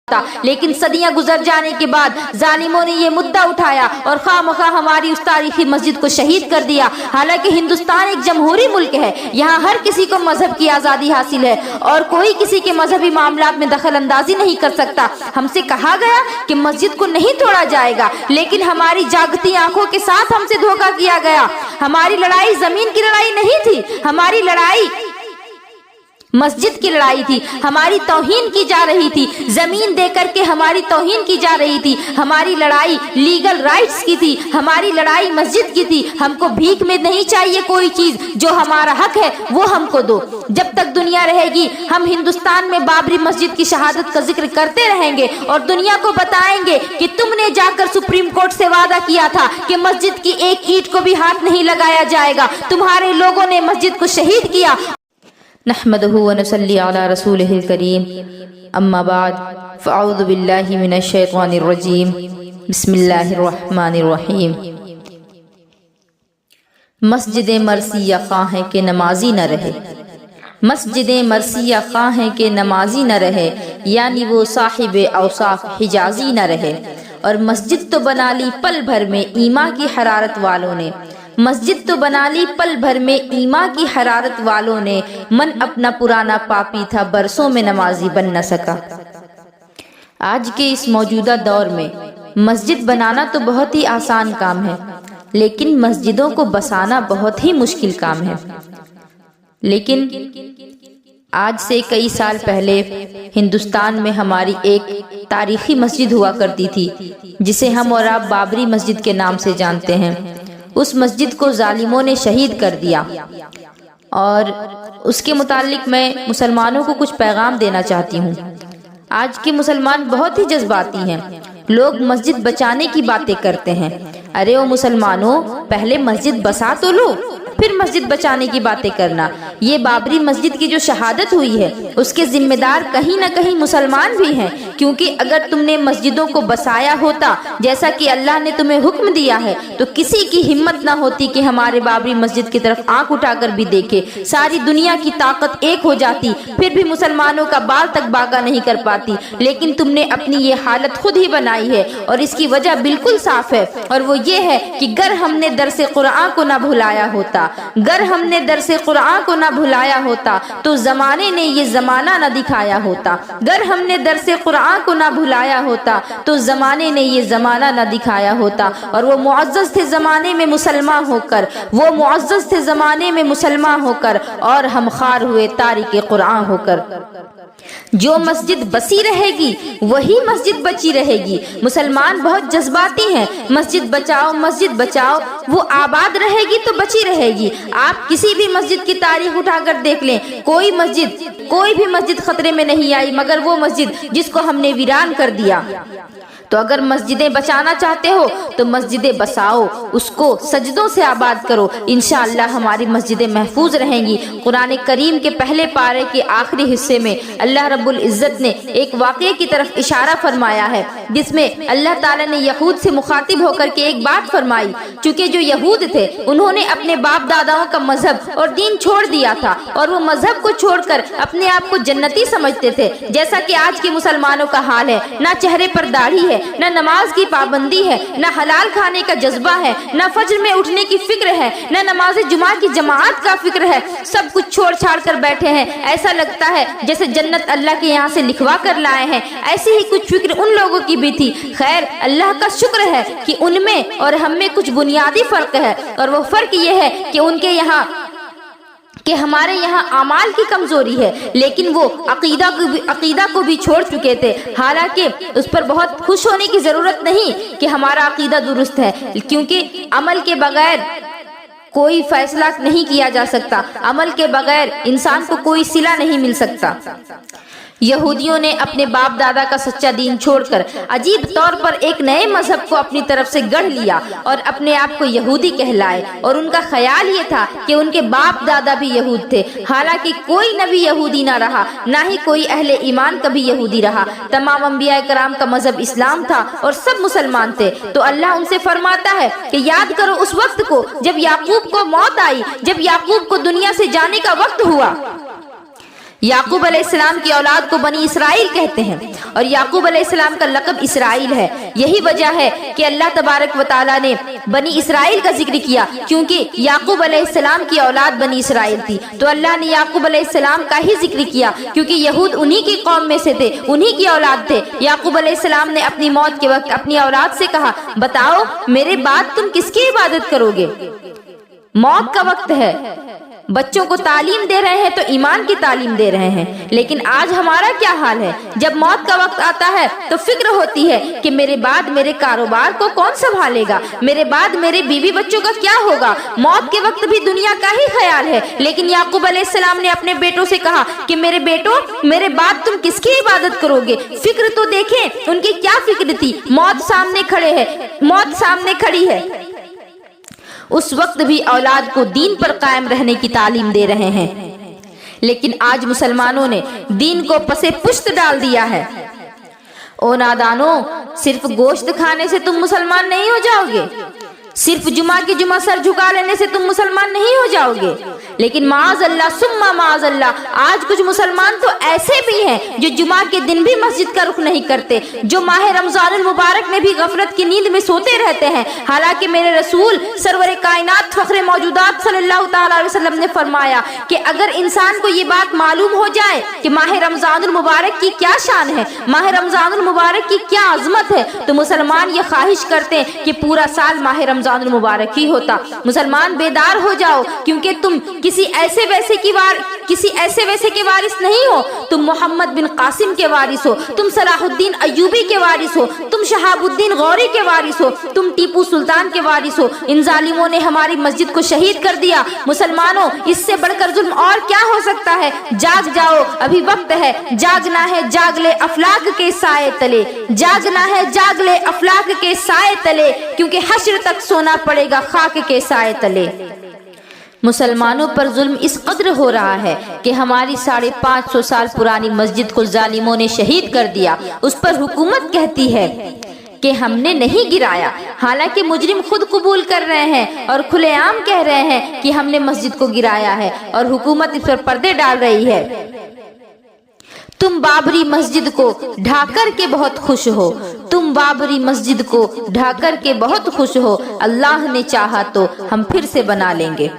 لیکن صدیاں گزر جانے کے بعد ظالموں نے یہ مدعا اٹھایا اور خواہ مخواہ ہماری اس تاریخی مسجد کو شہید کر دیا۔ حالانکہ ہندوستان ایک جمہوری ملک ہے، یہاں ہر کسی کو مذہب کی آزادی حاصل ہے اور کوئی کسی کے مذہبی معاملات میں دخل اندازی نہیں کر سکتا۔ ہم سے کہا گیا کہ مسجد کو نہیں توڑا جائے گا، لیکن ہماری جاگتی آنکھوں کے ساتھ ہم سے دھوکہ کیا گیا۔ ہماری لڑائی زمین کی لڑائی نہیں تھی، ہماری لڑائی مسجد کی لڑائی تھی۔ ہماری توہین کی جا رہی تھی، زمین دے کر کے ہماری توہین کی جا رہی تھی۔ ہماری لڑائی لیگل رائٹس کی تھی، ہماری لڑائی مسجد کی تھی۔ ہم کو بھیک میں نہیں چاہیے کوئی چیز، جو ہمارا حق ہے وہ ہم کو دو۔ جب تک دنیا رہے گی ہم ہندوستان میں بابری مسجد کی شہادت کا ذکر کرتے رہیں گے اور دنیا کو بتائیں گے کہ تم نے جا کر سپریم کورٹ سے وعدہ کیا تھا کہ مسجد کی ایک اینٹ کو بھی ہاتھ نہیں لگایا جائے گا، تمہارے لوگوں نے مسجد کو شہید کیا۔ نحمده ونصلي على رسوله الكريم اما بعد فاعوذ بالله من الشيطان الرجيم بسم الله الرحمن الرحیم۔ مسجد مرثیہ خواہ ہے کہ نمازی نہ رہے، مسجد مرثیہ خواہ ہے کہ نمازی نہ رہے، یعنی وہ صاحب اوصاف حجازی نہ رہے۔ اور مسجد تو بنا لی پل بھر میں ایمان کی حرارت والوں نے، مسجد تو بنا لی پل بھر میں ایمان کی حرارت والوں نے، من اپنا پرانا پاپی تھا برسوں میں نمازی بن نہ سکا۔ آج کے اس موجودہ دور میں مسجد بنانا تو بہت ہی آسان کام ہے، لیکن مسجدوں کو بسانا بہت ہی مشکل کام ہے۔ لیکن آج سے کئی سال پہلے ہندوستان میں ہماری ایک تاریخی مسجد ہوا کرتی تھی، جسے ہم اور آپ بابری مسجد کے نام سے جانتے ہیں۔ اس مسجد کو ظالموں نے شہید کر دیا، اور اس کے متعلق میں مسلمانوں کو کچھ پیغام دینا چاہتی ہوں۔ آج کے مسلمان بہت ہی جذباتی ہیں، لوگ مسجد بچانے کی باتیں کرتے ہیں۔ ارے او مسلمانوں، پہلے مسجد بسا تو لو، پھر مسجد بچانے کی باتیں کرنا۔ یہ بابری مسجد کی جو شہادت ہوئی ہے اس کے ذمہ دار کہیں نہ کہیں مسلمان بھی ہیں، کیونکہ اگر تم نے مسجدوں کو بسایا ہوتا جیسا کہ اللہ نے تمہیں حکم دیا ہے تو کسی کی ہمت نہ ہوتی کہ ہمارے بابری مسجد کی طرف آنکھ اٹھا کر بھی دیکھے۔ ساری دنیا کی طاقت ایک ہو جاتی، پھر بھی مسلمانوں کا بال تک باغا نہیں کر پاتی۔ لیکن تم نے اپنی یہ حالت خود ہی بنائی ہے، اور اس کی وجہ بالکل صاف ہے، اور وہ یہ ہے کہ گر ہم نے درس قرآن کو نہ بھلایا ہوتا، گر ہم نے درس قرآن کو نہ بھلایا ہوتا تو زمانے نے یہ زمانہ نہ دکھایا ہوتا، گر ہم نے درس قرآن کو نہ بھلایا ہوتا تو زمانے نے یہ زمانہ نہ دکھایا ہوتا۔ اور وہ معزز تھے زمانے میں مسلمان ہو کر، وہ معزز تھے زمانے میں مسلمان ہو کر، اور ہم خار ہوئے تارک قرآن ہو کر۔ جو مسجد بسی رہے گی وہی مسجد بچی رہے گی۔ مسلمان بہت جذباتی ہیں، مسجد بچاؤ مسجد بچاؤ، وہ آباد رہے گی تو بچی رہے گی۔ آپ کسی بھی مسجد کی تاریخ اٹھا کر دیکھ لیں، کوئی بھی مسجد خطرے میں نہیں آئی مگر وہ مسجد جس کو ہم نے ویران کر دیا۔ تو اگر مسجدیں بچانا چاہتے ہو تو مسجدیں بساؤ، اس کو سجدوں سے آباد کرو، انشاءاللہ ہماری مسجدیں محفوظ رہیں گی۔ قرآن کریم کے پہلے پارے کے آخری حصے میں اللہ رب العزت نے ایک واقعے کی طرف اشارہ فرمایا ہے، جس میں اللہ تعالیٰ نے یہود سے مخاطب ہو کر کے ایک بات فرمائی۔ چونکہ جو یہود تھے انہوں نے اپنے باپ داداؤں کا مذہب اور دین چھوڑ دیا تھا، اور وہ مذہب کو چھوڑ کر اپنے آپ کو جنتی سمجھتے تھے، جیسا کہ آج کے مسلمانوں کا حال ہے۔ نہ چہرے پر داڑھی ہے، نہ نماز کی پابندی ہے، نہ حلال کھانے کا جذبہ ہے، نہ فجر میں اٹھنے کی فکر ہے، نہ نماز جمعہ کی جماعت کا فکر ہے۔ سب کچھ چھوڑ چھاڑ کر بیٹھے ہیں، ایسا لگتا ہے جیسے جنت اللہ کے یہاں سے لکھوا کر لائے ہیں۔ ایسی ہی کچھ فکر ان لوگوں کی بھی تھی۔ خیر، اللہ کا شکر ہے کہ ان میں اور ہم میں کچھ بنیادی فرق ہے، اور وہ فرق یہ ہے کہ ان کے یہاں کہ ہمارے یہاں اعمال کی کمزوری ہے، لیکن وہ عقیدہ کو بھی چھوڑ چکے تھے۔ حالانکہ اس پر بہت خوش ہونے کی ضرورت نہیں کہ ہمارا عقیدہ درست ہے، کیونکہ عمل کے بغیر کوئی فیصلہ نہیں کیا جا سکتا، عمل کے بغیر انسان کو کوئی صلہ نہیں مل سکتا۔ یہودیوں نے اپنے باپ دادا کا سچا دین چھوڑ کر عجیب طور پر ایک نئے مذہب کو اپنی طرف سے گڑھ لیا اور اپنے آپ کو یہودی کہلائے، اور ان کا خیال یہ تھا کہ ان کے باپ دادا بھی یہود تھے۔ حالانکہ کوئی نبی یہودی نہ رہا، نہ ہی کوئی اہل ایمان کبھی یہودی رہا۔ تمام انبیاء کرام کا مذہب اسلام تھا اور سب مسلمان تھے۔ تو اللہ ان سے فرماتا ہے کہ یاد کرو اس وقت کو جب یعقوب کو موت آئی، جب یعقوب کو دنیا سے جانے کا وقت ہوا۔ याकूब अलैहिस्सलाम की औलाद को बनी इसराइल कहते हैं और याकूब अलैहिस्सलाम का लक़ब इसराइल है। यही वजह है कि अल्लाह तबारक व तआला ने बनी इसराइल का जिक्र किया, क्योंकि याकूब अलैहिस्सलाम की औलाद बनी इसराइल थी। तो अल्लाह ने याकूब अलैहिस्सलाम का ही जिक्र किया, क्योंकि यहूद उन्हीं की कौम में से थे, उन्हीं की औलाद थे। याकूब अलैहिस्सलाम ने अपनी मौत के वक्त अपनी औलाद से कहा, बताओ मेरे बाद तुम किसकी इबादत करोगे? मौत का वक्त है, बच्चों को तालीम दे रहे हैं तो ईमान की तालीम दे रहे हैं, लेकिन आज हमारा क्या हाल है? जब मौत का वक्त आता है तो फिक्र होती है कि मेरे बाद मेरे कारोबार को कौन संभालेगा, मेरे बाद मेरे बीवी बच्चों का क्या होगा। मौत के वक्त भी दुनिया का ही ख्याल है। लेकिन याकूब अलैहिस्सलाम ने अपने बेटों से कहा कि मेरे बेटों, मेरे बाद तुम किसकी इबादत करोगे? फिक्र तो देखें उनकी क्या फिक्र थी। मौत सामने खड़े है, मौत सामने खड़ी है, उस वक्त भी औलाद को दीन पर कायम रहने की तालीम दे रहे हैं। लेकिन आज मुसलमानों ने दीन को पसे पुश्त डाल दिया है। ओ नादानो, सिर्फ गोश्त खाने से तुम मुसलमान नहीं हो जाओगे, सिर्फ जुमा की जुमा सर झुका लेने से तुम मुसलमान नहीं हो जाओगे। लेकिन माअज़ल्लाह सुम्मा माअज़ल्लाह, आज कुछ मुसलमान तो ऐसे भी हैं जो जुमा के दिन भी मस्जिद का रुख नहीं करते, जो माह रमजानुल मुबारक में भी गफलत की नींद में सोते रहते हैं। हालांकि मेरे रसूल सरवर कायनात फख्र मौजूदात सल्लल्लाहु तआला अलैहि वसल्लम ने फरमाया कि अगर इंसान को ये बात मालूम हो जाए कि माह रमजानुल मुबारक की क्या शान है, माह रमजानुल मुबारक की क्या अजमत है, तो मुसलमान ये ख्वाहिश करते हैं कि पूरा साल माह रमजानुल मुबारक ही होता। मुसलमान बेदार हो जाओ, क्योंकि तुम किसी ऐसे वैसे के वारिस नहीं हो, तुम मोहम्मद बिन कासिम के वारिस हो, तुम सलाहुद्दीन अय्यूबी के वारिस हो, तुम शहाबुद्दीन गौरी के वारिस हो, तुम टीपू सुल्तान के वारिस हो। इन जालिमों ने हमारी मस्जिद को शहीद कर दिया। मुसलमानों, इससे बढ़कर जुल्म और क्या हो सकता है? जाग जाओ, अभी वक्त है, जागना है, जाग ले अफलाक के साए तले, जागना है, जाग ले अफलाक के साए तले, क्योंकि हश्र तक सोना पड़ेगा खाक के साए तले। मुसलमानों पर जुल्म इस कदर हो रहा है कि हमारी 550 साल पुरानी मस्जिद को जालिमों ने शहीद कर दिया। उस पर हुकूमत कहती है कि हमने नहीं गिराया, हालांकि मुजरिम खुद कबूल कर रहे हैं और खुलेआम कह रहे हैं कि हमने मस्जिद को गिराया है, और हुकूमत इस पर पर्दे डाल रही है। तुम बाबरी मस्जिद को ढाकर के बहुत खुश हो, तुम बाबरी मस्जिद को ढाकर के बहुत खुश हो, अल्लाह ने चाहा तो हम फिर से बना लेंगे।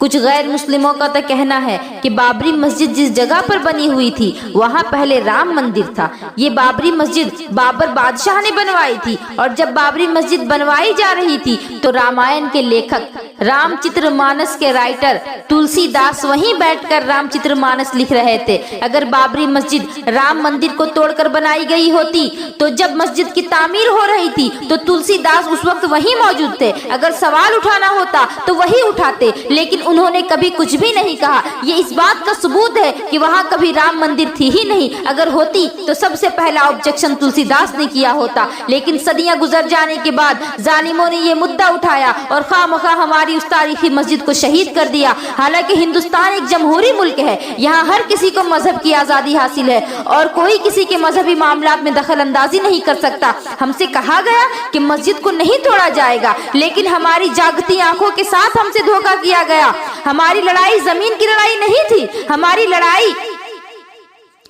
कुछ गैर मुस्लिमों का तो कहना है कि बाबरी मस्जिद जिस जगह पर बनी हुई थी वहाँ पहले राम मंदिर था। ये बाबरी मस्जिद बाबर बादशाह ने बनवाई थी, और जब बाबरी मस्जिद बनवाई जा रही थी तो रामायण के लेखक रामचरितमानस के राइटर तुलसीदास वहीं बैठकर रामचरितमानस लिख रहे थे। अगर बाबरी मस्जिद राम मंदिर को तोड़कर बनाई गई होती तो जब मस्जिद की तामीर हो रही थी तो तुलसीदास उस वक्त वहीं मौजूद थे। अगर सवाल उठाना होता तो वही उठाते, लेकिन उन्होंने कभी कुछ भी नहीं कहा। ये इस बात का सबूत है कि वहाँ कभी राम मंदिर थी ही नहीं। अगर होती तो सबसे पहला ऑब्जेक्शन तुलसीदास ने किया होता। लेकिन सदियां गुजर जाने के बाद जालिमों ने ये मुद्दा उठाया और खामखा हमारी उस तारीखी मस्जिद को शहीद कर दिया। हालांकि हिंदुस्तान एक जमहूरी मुल्क है, यहाँ हर किसी को मजहब की आजादी हासिल है और कोई किसी के मजहबी मामलात में दखल अंदाजी नहीं कर सकता। हमसे कहा गया कि मस्जिद को नहीं तोड़ा जाएगा, लेकिन हमारी जागती आंखों के साथ हमसे धोखा किया गया। हमारी लड़ाई जमीन की लड़ाई नहीं थी, हमारी लड़ाई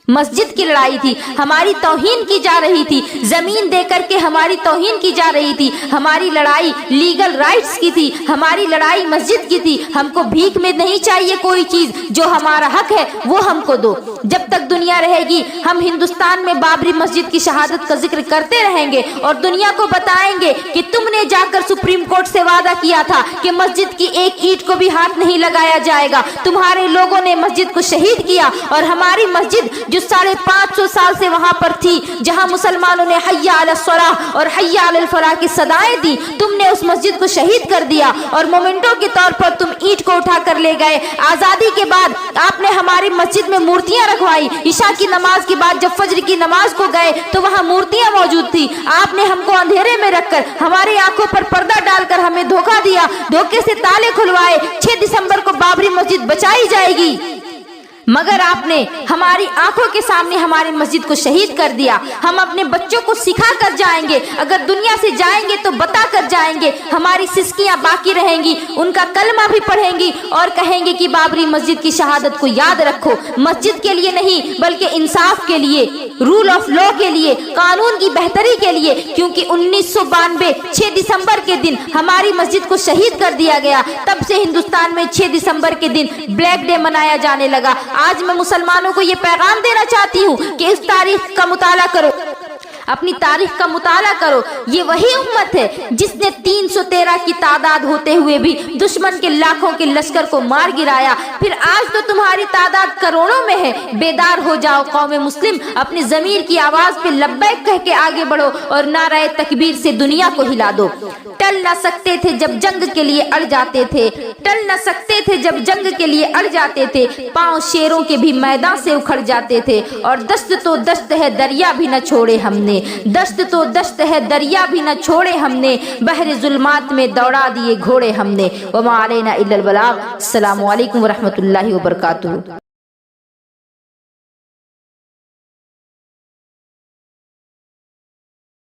मस्जिद की लड़ाई थी। हमारी तौहीन की जा रही थी, जमीन देकर के हमारी तौहीन की जा रही थी। हमारी लड़ाई लीगल राइट्स की थी, हमारी लड़ाई मस्जिद की थी। हमको भीख में नहीं चाहिए कोई चीज, जो हमारा हक है वो हमको दो। जब तक दुनिया रहेगी हम हिंदुस्तान में बाबरी मस्जिद की शहादत का जिक्र करते रहेंगे और दुनिया को बताएंगे कि तुमने जाकर सुप्रीम कोर्ट से वादा किया था कि मस्जिद की एक ईंट को भी हाथ नहीं लगाया जाएगा। तुम्हारे लोगों ने मस्जिद को शहीद किया और हमारी मस्जिद जो 550 साल से वहां पर थी, जहां मुसलमानों ने हय्या अला सलाह और हय्या अल फलाह की सदाएं दी, तुमने उस मस्जिद को शहीद कर दिया और मोमेंटो के तौर पर तुम ईंट को उठा कर ले गए। आजादी के बाद आपने हमारी मस्जिद में मूर्तियां रखवाई। ईशा की नमाज के बाद जब फज्र की नमाज को गए तो वहां मूर्तियां मौजूद थी। आपने हमको अंधेरे में रखकर हमारी आंखों पर पर्दा डालकर हमें धोखा दिया, धोखे से ताले खुलवाए। 6 दिसंबर को बाबरी मस्जिद बचाई जाएगी, मगर आपने हमारी आंखों के सामने हमारी मस्जिद को शहीद कर दिया। हम अपने बच्चों को सिखा कर जाएंगे, अगर दुनिया से जाएंगे तो बता कर जाएंगे, हमारी सिस्कियां बाकी रहेंगी, उनका कलमा भी पढ़ेंगी और कहेंगे कि बाबरी मस्जिद की शहादत को याद रखो। मस्जिद के लिए नहीं बल्कि इंसाफ के लिए, रूल ऑफ लॉ के लिए, कानून की बेहतरी के लिए, क्योंकि 1992 6 दिसंबर के दिन हमारी मस्जिद को शहीद कर दिया गया। तब से हिंदुस्तान में 6 दिसंबर के दिन ब्लैक डे मनाया जाने लगा। आज मैं मुसलमानों को ये पैगाम देना चाहती हूँ कि इस तारीख का मुताला करो, अपनी तारीख का मुताला करो। ये वही उम्मत है जिसने 313 की तादाद होते हुए भी दुश्मन के लाखों के लश्कर को मार गिराया। फिर आज तो तुम्हारी तादाद करोड़ों में है। बेदार हो जाओ कौम मुस्लिम, अपनी ज़मीर की आवाज पे लब्बैक कह के आगे बढ़ो और नारे तकबीर से दुनिया को हिला दो। टल न सकते थे जब जंग के लिए अड़ जाते थे, टल न सकते थे जब जंग के लिए अड़ जाते थे, पांव शेरों के भी मैदान से उखड़ जाते थे। और दस्त तो दस्त है दरिया भी न छोड़े हमने, दस्त तो दस्त है दरिया भी न छोड़े हमने, बहरे जुल्मात में दौड़ा दिए घोड़े हमने। वमा अलैना इल्लल बलाग। अस्सलामु अलैकुम व रहमतुल्लाहि व बरकातुहू।